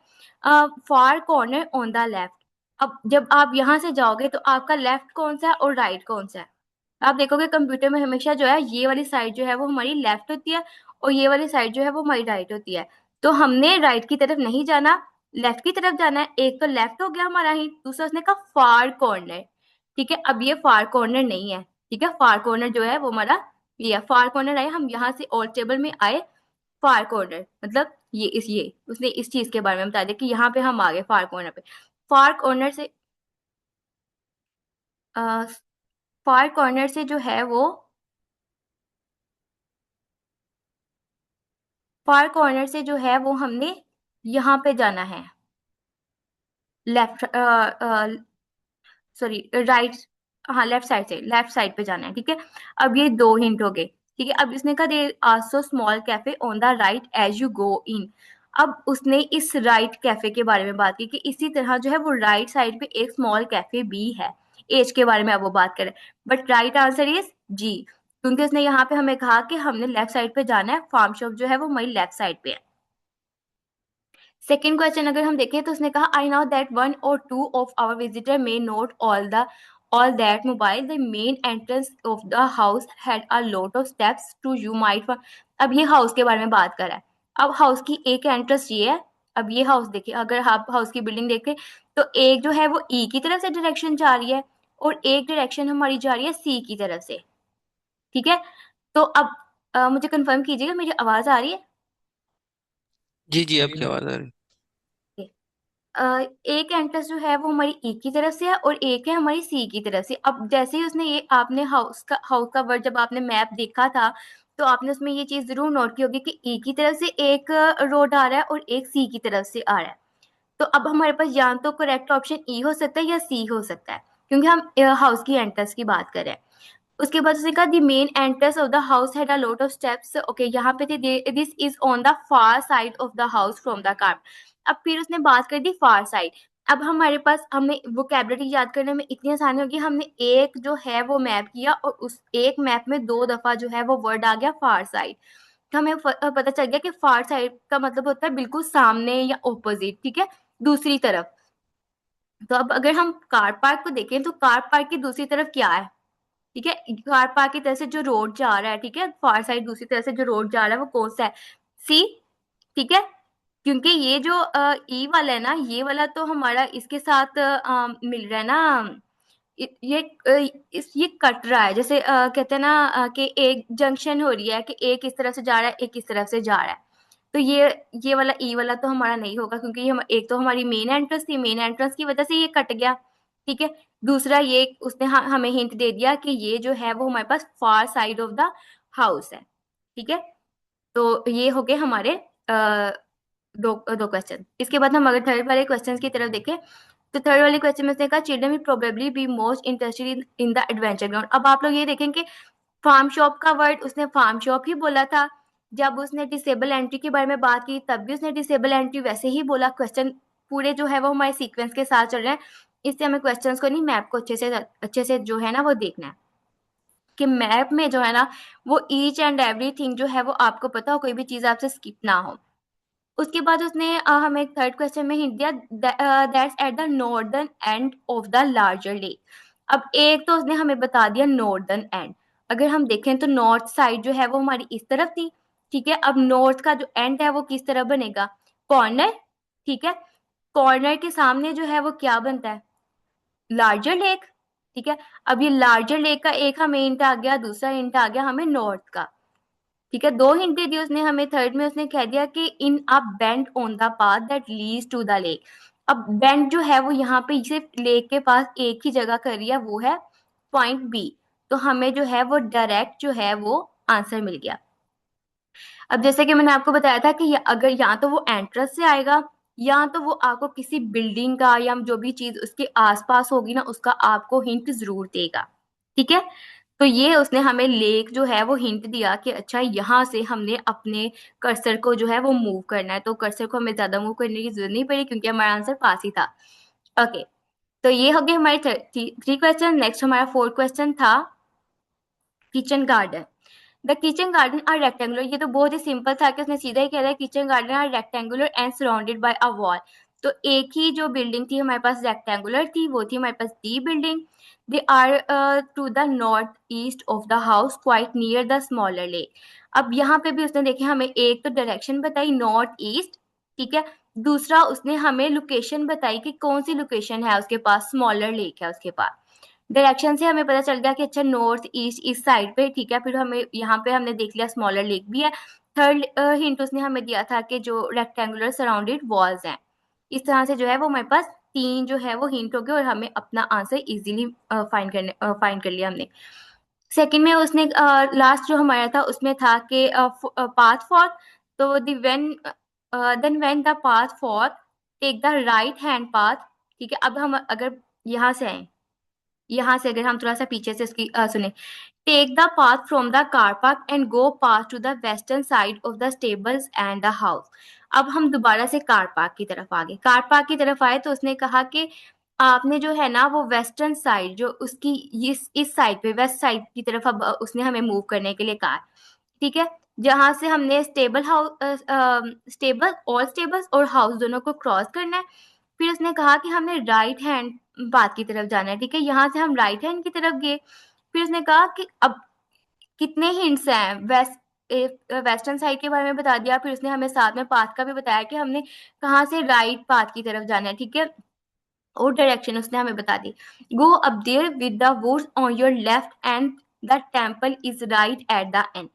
फार कॉर्नर ऑन द लेफ्ट। अब जब आप यहाँ से जाओगे तो आपका लेफ्ट कौन सा है और राइट कौन सा है। आप देखोगे कंप्यूटर में हमेशा जो है ये वाली साइड जो है वो हमारी लेफ्ट होती है और ये वाली साइड जो है वो हमारी राइट होती है। तो हमने राइट की तरफ नहीं जाना, लेफ्ट की तरफ जाना है। एक तो लेफ्ट हो गया हमारा ही, दूसरा उसने कहा फार कॉर्नर, ठीक है। अब ये फार कॉर्नर नहीं है, ठीक है। फार कॉर्नर जो है वो हमारा ये फार कॉर्नर आए, हम यहाँ से ऑल टेबल में आए, फार कॉर्नर मतलब ये उसने इस चीज के बारे में बता दिया कि यहाँ पे हम आ गए फार कॉर्नर पे। फार कॉर्नर से फार कॉर्नर से जो है वो फार कॉर्नर से जो है वो हमने यहाँ पे जाना है, लेफ्ट सॉरी राइट, हाँ लेफ्ट साइड पे जाना है, ठीक है। अब ये 2 हिंट हो गए, ठीक है। अब इसने कहा there also small cafe on the right as you go in. अब उसने इस राइट कैफे के बारे में बात की कि इसी तरह जो है वो राइट साइड पे एक स्मॉल कैफे भी है। एज के बारे में अब वो बात करें, बट राइट आंसर इज जी, क्योंकि उसने यहाँ पे हमें कहा कि हमने लेफ्ट साइड पे जाना है, फार्म शॉप जो है वो हमारी लेफ्ट साइड पे है। सेकेंड क्वेश्चन अगर हम देखें तो उसने कहा I know that 1 or 2 of our visitor may note all that mobile the main entrance of the house had a lot of steps to you might अब ये हाउस के बारे में बात कर रहा है। अब हाउस की एक एंट्रेंस ये है। अब ये हाउस देखिए, अगर आप हाउस की बिल्डिंग देखें तो एक जो है वो ई की तरफ से डायरेक्शन जा रही है और एक डायरेक्शन हमारी जा रही है सी की तरफ से। ठीक है, तो अब मुझे कंफर्म कीजिएगा मेरी आवाज आ रही है? जी जी, आपकी आवाज आ रही है। एक एंट्रेंस जो है वो हमारी ई की तरफ से है और एक है हमारी सी की तरफ से। अब जैसे ही उसने ये आपने हाउस का वर्ड जब आपने मैप देखा था तो आपने उसमें ये चीज जरूर नोट की होगी कि ई की तरफ से एक रोड आ रहा है और एक सी की तरफ से आ रहा है। तो अब हमारे पास या तो करेक्ट ऑप्शन ई हो सकता है या सी हो सकता है, क्योंकि हम हाउस की एंट्रेंस की बात कर रहे हैं। उसके बाद उसने कहा the main entrance of the house had a lot of steps. Okay, यहाँ पे थे this is on the far side of the house from the car. अब फिर उसने बात कर दी फार साइड। अब हमारे पास हमने वोकैबुलरी याद करने में इतनी आसानी होगी, हमने एक जो है वो मैप किया और उस एक मैप में 2 दफा जो है वो वर्ड आ गया फार साइड। तो हमें पता चल गया कि फार साइड का मतलब होता है बिल्कुल सामने या ऑपोजिट, ठीक है, दूसरी तरफ। तो अब अगर हम कार पार्क को देखें तो कार पार्क की दूसरी तरफ क्या है? ठीक है, कार पार्क की तरफ से जो रोड जा रहा है, ठीक है, फार साइड दूसरी तरफ से जो रोड जा रहा है वो कौन सा है? सी। ठीक है, क्योंकि ये जो ई वाला है ना, ये वाला तो हमारा इसके साथ मिल रहा है ना। ये कट रहा है, जैसे कहते हैं ना कि एक जंक्शन हो रही है कि एक इस तरफ से जा रहा है एक इस तरफ से जा रहा है। तो ये वाला ई वाला तो हमारा नहीं होगा, क्योंकि ये एक तो हमारी मेन एंट्रेंस थी, मेन एंट्रेंस की वजह से ये कट गया। ठीक है, दूसरा ये उसने हमें हिंट दे दिया कि ये जो है वो हमारे पास far side of the house है। ठीक है, तो ये हो गए हमारे दो दो क्वेश्चन। इसके बाद हम अगर थर्ड वाले क्वेश्चन की तरफ देखें तो थर्ड वाले क्वेश्चन में उसने कहा children will probably be most interested in the adventure ground. अब आप लोग ये देखेंगे फार्म शॉप का वर्ड उसने फार्म शॉप ही बोला था। जब उसने डिसेबल एंट्री के बारे में बात की तब भी उसने डिसेबल एंट्री वैसे ही बोला। क्वेश्चन पूरे जो है वो हमारे सीक्वेंस के साथ चल रहे हैं, इससे हमें क्वेश्चंस को नहीं, मैप को अच्छे से जो है ना वो देखना है कि मैप में जो है ना वो ईच एंड एवरीथिंग जो है वो आपको पता हो, कोई भी चीज आपसे स्किप ना हो। उसके बाद उसने हमें थर्ड क्वेश्चन में हिंट दिया that's at the northern end of the larger lake. अब एक तो उसने हमें बता दिया नॉर्दर्न एंड। अगर हम देखें तो नॉर्थ साइड जो है वो हमारी इस तरफ थी। ठीक है, अब नॉर्थ का जो एंड है वो किस तरफ बनेगा? कॉर्नर। ठीक है, कॉर्नर के सामने जो है वो क्या बनता है? Larger lake. ठीक है, अब ये लार्जर लेक का एक हमें हिंट आ गया, दूसरा हिंट आ गया हमें नॉर्थ का। ठीक है, 2 हिंट दे दी उसने हमें। थर्ड में उसने कह दिया कि in a bend on the path that leads to the lake. अब बेंड जो है वो यहाँ पे सिर्फ लेक के पास एक ही जगह कर रही है, वो है पॉइंट बी। तो हमें जो है वो डायरेक्ट जो है वो आंसर मिल गया। अब जैसे कि मैंने आपको बताया था कि अगर या तो वो एंट्रेंस से आएगा या तो वो आपको किसी बिल्डिंग का या जो भी चीज उसके आसपास होगी ना उसका आपको हिंट जरूर देगा। ठीक है, तो ये उसने हमें लेक जो है वो हिंट दिया कि अच्छा यहाँ से हमने अपने कर्सर को जो है वो मूव करना है। तो कर्सर को हमें ज्यादा मूव करने की जरूरत नहीं पड़ी क्योंकि हमारा आंसर पास ही था। ओके, तो ये हो गए हमारे 3 क्वेश्चन। नेक्स्ट हमारा 4th क्वेश्चन था kitchen garden. The kitchen garden are rectangular. ये तो बहुत ही सिंपल था कि उसने सीधा ही कह दिया kitchen garden are rectangular and surrounded by a wall. तो एक ही जो बिल्डिंग थी हमारे पास रेक्टेंगुलर थी, वो थी हमारे पास the building. They are to the north east of the house quite near the smaller lake. अब यहाँ पे भी उसने देखे हमें एक तो डायरेक्शन बताई नॉर्थ ईस्ट। ठीक है, दूसरा उसने हमें लोकेशन बताई कि कौन सी लोकेशन है उसके पास, स्मॉलर लेक है उसके पास। डायरेक्शन से हमें पता चल गया कि अच्छा नॉर्थ ईस्ट इस साइड पे। ठीक है, फिर हमें यहाँ पे हमने देख लिया स्मॉलर लेक भी है। थर्ड हिंट उसने हमें दिया था कि जो रेक्टेंगुलर सराउंडेड वॉल्स हैं। इस तरह से जो है वो हमारे पास 3 जो है वो हिंट हो गए और हमें अपना आंसर इजीली फाइंड कर लिया हमने। सेकंड में उसने लास्ट जो हमारा था उसमें था कि पाथ फॉर। तो then when the path for take the right hand path. ठीक है, अब हम अगर यहाँ से आए, यहाँ से अगर हम थोड़ा सा पीछे से इसकी सुने, take the path from the car park and go pass to the western side of the stables and the house. अब हम दोबारा से कार पार्क की तरफ आ गए। कार पार्क की तरफ आए तो उसने कहा कि आपने जो है ना वो वेस्टर्न साइड जो उसकी इस साइड पे वेस्ट साइड की तरफ अब उसने हमें मूव करने के लिए कहा। ठीक है, जहां से हमने stable house stable all stables और हाउस दोनों को क्रॉस करना है। फिर उसने कहा कि हमने राइट हैंड पाथ की तरफ जाना है, ठीक है। यहाँ से हम राइट हैंड की तरफ गए। फिर उसने कहा कि अब कितने हिंट्स हैं, वेस्टर्न साइड के बारे में बता दिया। फिर उसने हमें साथ में पाथ का भी बताया कि हमने कहाँ से राइट पाथ की तरफ जाना है, ठीक है। और डायरेक्शन उसने हमें बता दी। Go up there with the woods on your left and the temple is right at the end.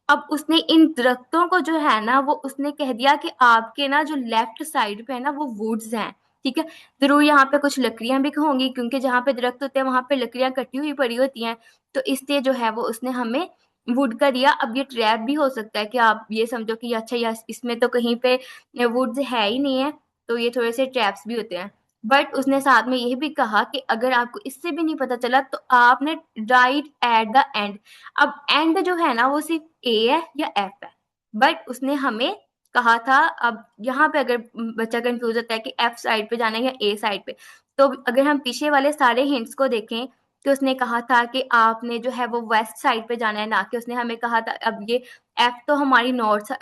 अब उसने इन दरख्तों को जो है ना, वो उसने कह दिया कि आपके ना जो लेफ्ट साइड पे है ना वो वुड्स हैं, ठीक है। जरूर यहाँ पे कुछ लकड़ियां भी होंगी, क्योंकि जहाँ पे दरख्त होते हैं वहां पे लकड़ियां कटी हुई पड़ी होती हैं। तो इसलिए जो है वो उसने हमें वुड का दिया। अब ये ट्रैप भी हो सकता है कि आप ये समझो कि अच्छा या इसमें तो कहीं पे वुड्स है ही नहीं है, तो ये थोड़े से ट्रैप्स भी होते हैं। बट उसने साथ में यह भी कहा कि अगर आपको इससे भी नहीं पता चला तो आपने राइट एट द एंड। अब एंड जो है ना वो सिर्फ ए है या एफ है, बट उसने हमें कहा था। अब यहाँ पे अगर बच्चा कंफ्यूज होता है कि एफ साइड पे जाना है या ए साइड पे, तो अगर हम पीछे वाले सारे हिंट्स को देखें तो उसने कहा था कि आपने जो है वो वेस्ट साइड पे जाना है, ना कि उसने हमें कहा था। अब ये एफ तो हमारी नॉर्थ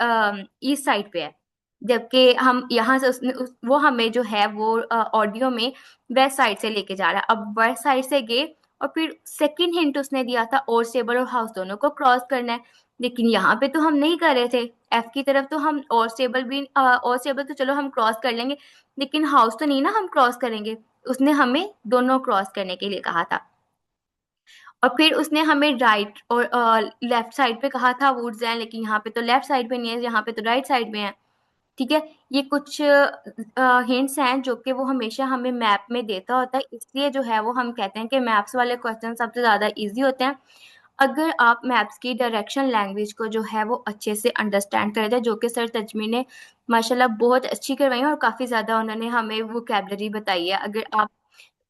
ईस्ट साइड पे है, जबकि हम यहाँ से वो हमें जो है वो ऑडियो में वेस्ट साइड से लेके जा रहा है। अब वेस्ट साइड से गए और फिर सेकंड हिंट उसने दिया था और स्टेबल और हाउस दोनों को क्रॉस करना है। लेकिन यहाँ पे तो हम नहीं कर रहे थे। एफ की तरफ तो हम और स्टेबल भी और स्टेबल तो चलो हम क्रॉस कर लेंगे, लेकिन हाउस तो नहीं ना हम क्रॉस करेंगे। उसने हमें दोनों क्रॉस करने के लिए कहा था। और फिर उसने हमें राइट और लेफ्ट साइड पे कहा था वुड्स हैं, लेकिन यहाँ पे तो लेफ्ट साइड पे नहीं है, यहाँ पे तो राइट साइड में है, ठीक है। ये कुछ हिंट्स हैं जो कि वो हमेशा हमें मैप में देता होता है, इसलिए जो है वो हम कहते हैं कि मैप्स वाले क्वेश्चन सबसे ज़्यादा इजी होते हैं। अगर आप मैप्स की डायरेक्शन लैंग्वेज को जो है वो अच्छे से अंडरस्टैंड कर जाए, जो कि सर तजमी ने माशाल्लाह बहुत अच्छी करवाई है और काफ़ी ज़्यादा उन्होंने हमें वोकैबलरी बताई है। अगर आप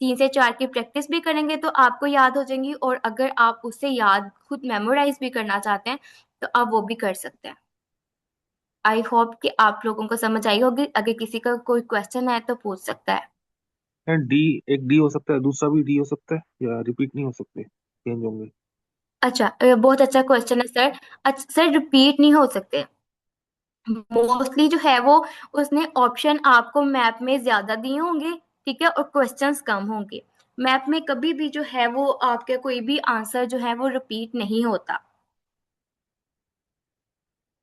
3 से 4 की प्रैक्टिस भी करेंगे तो आपको याद हो जाएंगी, और अगर आप उससे याद खुद मेमोराइज भी करना चाहते हैं तो आप वो भी कर सकते हैं। आई होप कि आप लोगों को समझ आई होगी। अगर किसी का कोई क्वेश्चन है तो पूछ सकता है। डी, एक डी हो सकता है, दूसरा भी डी हो सकता है, या रिपीट नहीं हो सकते, चेंज होंगे? अच्छा, बहुत अच्छा क्वेश्चन है सर। अच्छा सर, रिपीट नहीं हो सकते। मोस्टली जो है वो उसने ऑप्शन आपको मैप में ज्यादा दिए होंगे, ठीक है, और क्वेश्चंस कम होंगे। मैप में कभी भी जो है वो आपके कोई भी आंसर जो है वो रिपीट नहीं होता।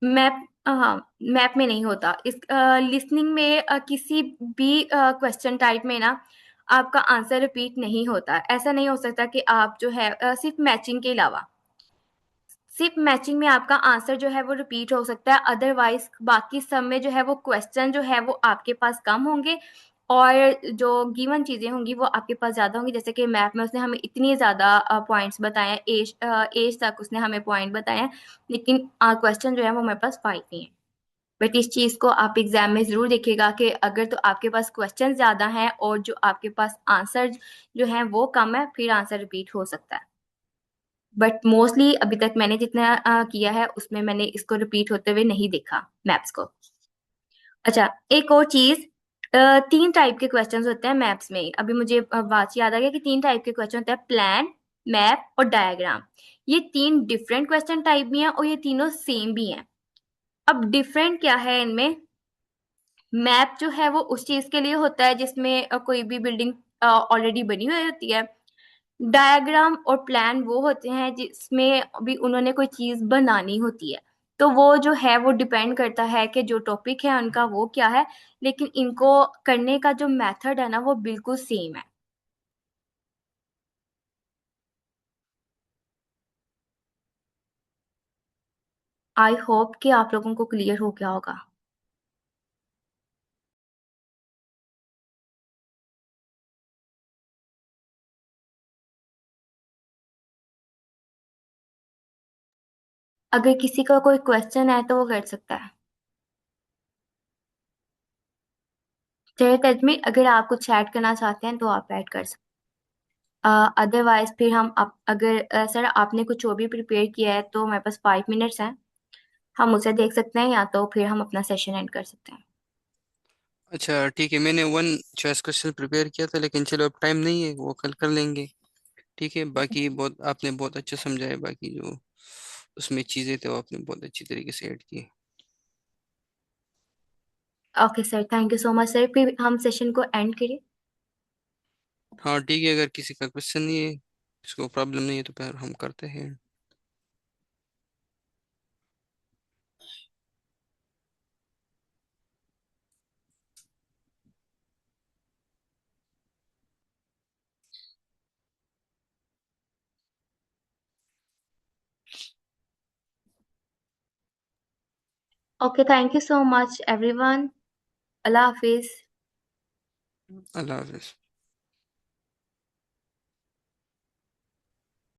मैप, हाँ, मैप में नहीं होता। इस लिसनिंग में किसी भी क्वेश्चन टाइप में ना आपका आंसर रिपीट नहीं होता। ऐसा नहीं हो सकता कि आप जो है सिर्फ मैचिंग के अलावा, सिर्फ मैचिंग में आपका आंसर जो है वो रिपीट हो सकता है। अदरवाइज बाकी सब में जो है वो क्वेश्चन जो है वो आपके पास कम होंगे और जो गिवन चीजें होंगी वो आपके पास ज्यादा होंगी। जैसे कि मैप में उसने हमें इतनी ज्यादा पॉइंट्स बताए हैं, एज तक उसने हमें पॉइंट बताए हैं, लेकिन क्वेश्चन जो है वो हमारे पास 5 ही है। बट इस चीज को आप एग्जाम में जरूर देखिएगा कि अगर तो आपके पास क्वेश्चन ज्यादा हैं और जो आपके पास आंसर जो है वो कम है, फिर आंसर रिपीट हो सकता है। बट मोस्टली अभी तक मैंने जितना किया है उसमें मैंने इसको रिपीट होते हुए नहीं देखा मैप्स को। अच्छा, एक और चीज, 3 टाइप के क्वेश्चंस होते हैं मैप्स में। अभी मुझे बात याद आ गया कि 3 टाइप के क्वेश्चन होते हैं, प्लान, मैप और डायग्राम। ये 3 डिफरेंट क्वेश्चन टाइप भी हैं और ये तीनों सेम भी हैं। अब डिफरेंट क्या है इनमें? मैप जो है वो उस चीज के लिए होता है जिसमें कोई भी बिल्डिंग ऑलरेडी बनी हुई होती है। डायग्राम और प्लान वो होते हैं जिसमें अभी उन्होंने कोई चीज बनानी होती है। तो वो जो है वो डिपेंड करता है कि जो टॉपिक है उनका वो क्या है, लेकिन इनको करने का जो मेथड है ना वो बिल्कुल सेम है। आई होप कि आप लोगों को क्लियर हो गया होगा। अगर किसी का कोई क्वेश्चन है तो वो कर सकता है। चलिए तजमी, अगर आप कुछ ऐड करना चाहते हैं तो आप ऐड कर सकते हैं। अदरवाइज फिर हम अगर सर आपने कुछ और भी प्रिपेयर किया है तो हमारे पास 5 मिनट्स हैं, हम उसे देख सकते हैं या तो फिर हम अपना सेशन एंड कर सकते हैं। अच्छा ठीक है, मैंने वन चॉइस क्वेश्चन प्रिपेयर किया था, लेकिन चलो अब टाइम नहीं है, वो कल कर लेंगे। ठीक है, बाकी बहुत आपने बहुत अच्छा समझाया, बाकी जो उसमें चीज़ें थे वो आपने बहुत अच्छी तरीके से ऐड की। Okay sir, thank you so much sir. फिर हम सेशन को एंड करें। हाँ ठीक है, अगर किसी का क्वेश्चन नहीं है, इसको प्रॉब्लम नहीं है, तो फिर हम करते हैं। Okay, thank you so much everyone. अल्लाह हाफिज। अल्लाह हाफिज़।